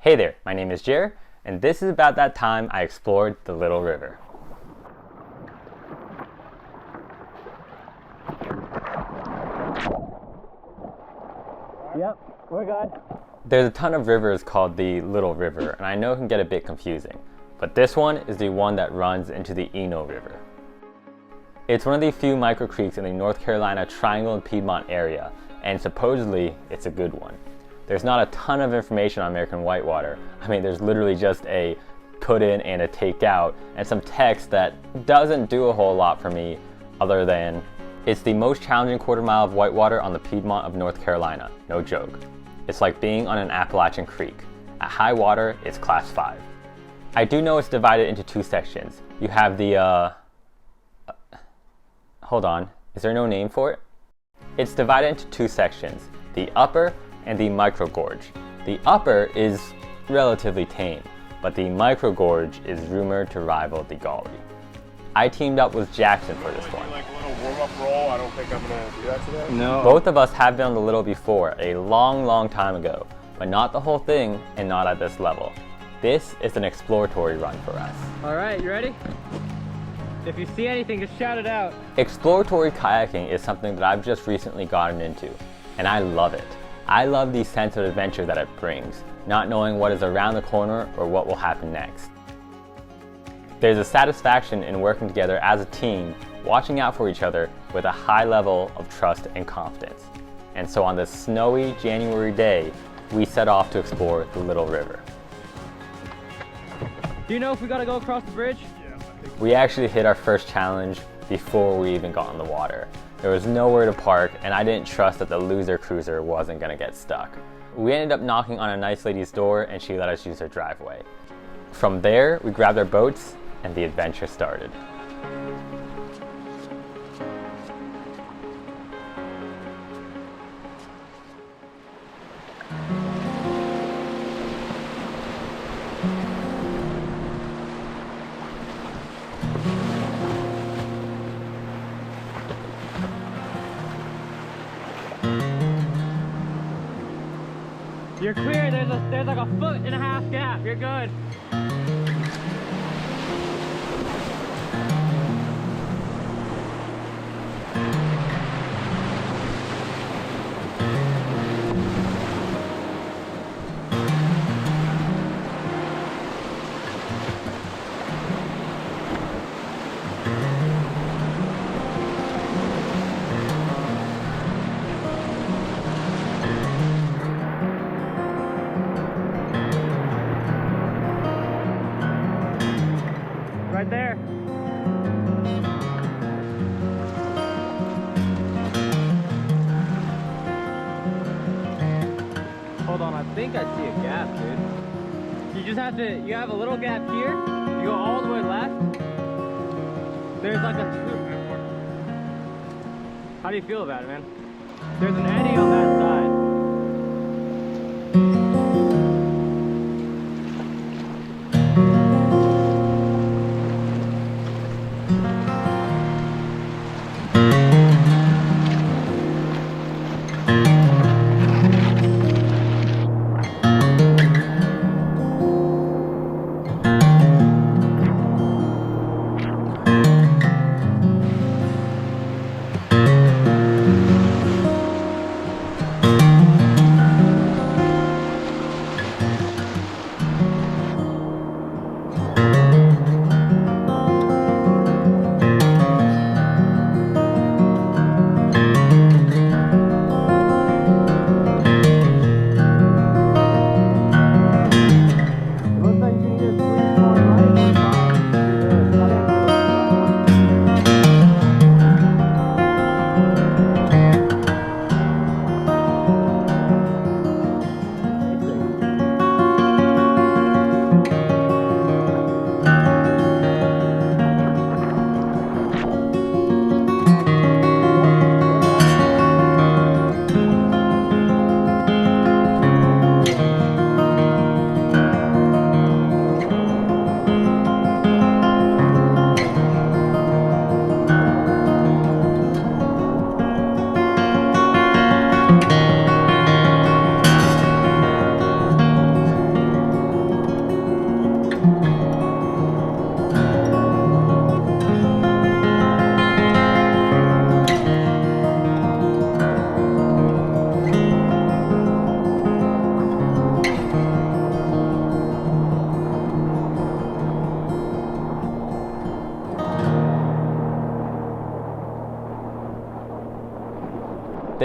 Hey there, my name is Jer, and this is about that time I explored the Little River. Yep, we're good. There's a ton of rivers called the Little River, and I know it can get a bit confusing, but this one is the one that runs into the Eno River. It's one of the few micro creeks in the North Carolina Triangle and Piedmont area, and supposedly it's a good one. There's not a ton of information on American Whitewater. I mean, there's literally just a put in and a take out, and some text that doesn't do a whole lot for me other than it's the most challenging quarter mile of whitewater on the Piedmont of North Carolina. No joke. It's like being on an Appalachian creek. At high water, it's class 5. I do know it's divided into two sections. You have the, hold on, is there no name for it? It's divided into two sections, the upper and the micro gorge. The upper is relatively tame, but the micro gorge is rumored to rival the Gauley. I teamed up with Jackson for this one. Like a little warm-up roll. I don't think I'm gonna do that today. No. Both of us have been on the Little before, a long time ago, but not the whole thing and not at this level. This is an exploratory run for us. All right, you ready? If you see anything, just shout it out. Exploratory kayaking is something that I've just recently gotten into, and I love it. I love the sense of adventure that it brings, not knowing what is around the corner or what will happen next. There's a satisfaction in working together as a team, watching out for each other with a high level of trust and confidence. And so on this snowy January day, we set off to explore the Little River. Do you know if we gotta go across the bridge? Yeah, I think We actually hit our first challenge before we even got in the water. There was nowhere to park, and I didn't trust that the loser cruiser wasn't gonna get stuck. We ended up knocking on a nice lady's door, and she let us use her driveway. From there, we grabbed our boats, and the adventure started. You're clear, there's like a 1.5 foot gap, you're good. Right there. Hold on, I think I see a gap, dude. You have a little gap here. You go all the way left. There's like a... How do you feel about it, man? There's an eddy on that side.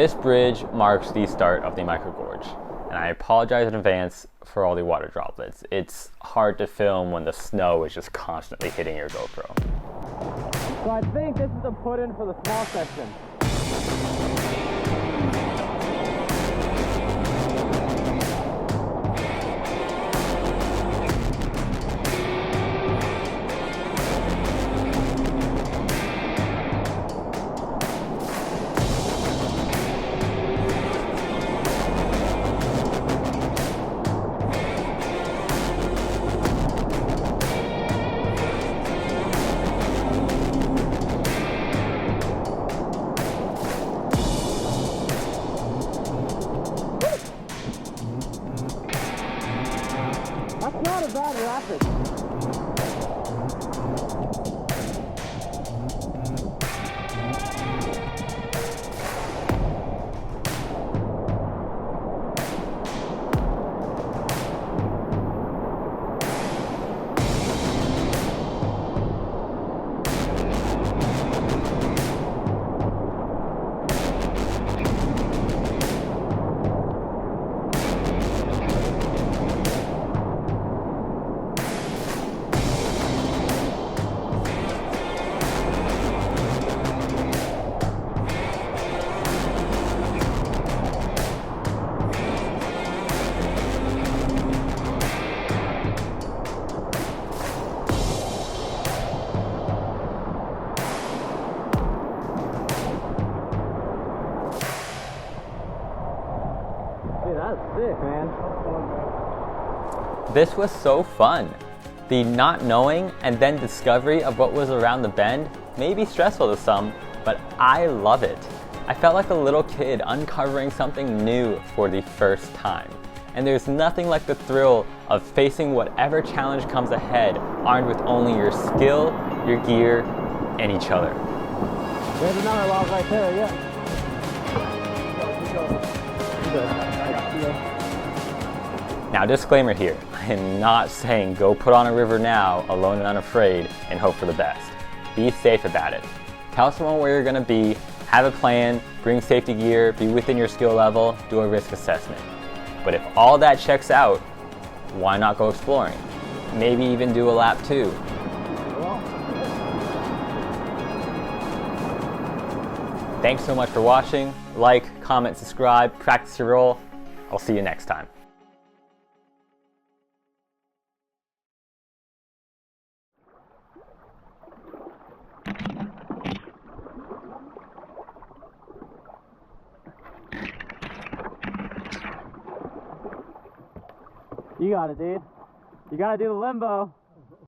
This bridge marks the start of the microgorge, and I apologize in advance for all the water droplets. It's hard to film when the snow is just constantly hitting your GoPro. So I think this is the put-in for the small section. That's not a bad rapid. That's sick, man. This was so fun. The not knowing and then discovery of what was around the bend may be stressful to some, but I love it. I felt like a little kid uncovering something new for the first time. And there's nothing like the thrill of facing whatever challenge comes ahead, armed with only your skill, your gear, and each other. There's another log right there, yeah. Now, disclaimer here, I am not saying go put on a river now, alone and unafraid, and hope for the best. Be safe about it. Tell someone where you're gonna be, have a plan, bring safety gear, be within your skill level, do a risk assessment. But if all that checks out, why not go exploring? Maybe even do a lap too. Thanks so much for watching. Like, comment, subscribe, practice your roll. I'll see you next time. You got it, dude. You gotta do the limbo.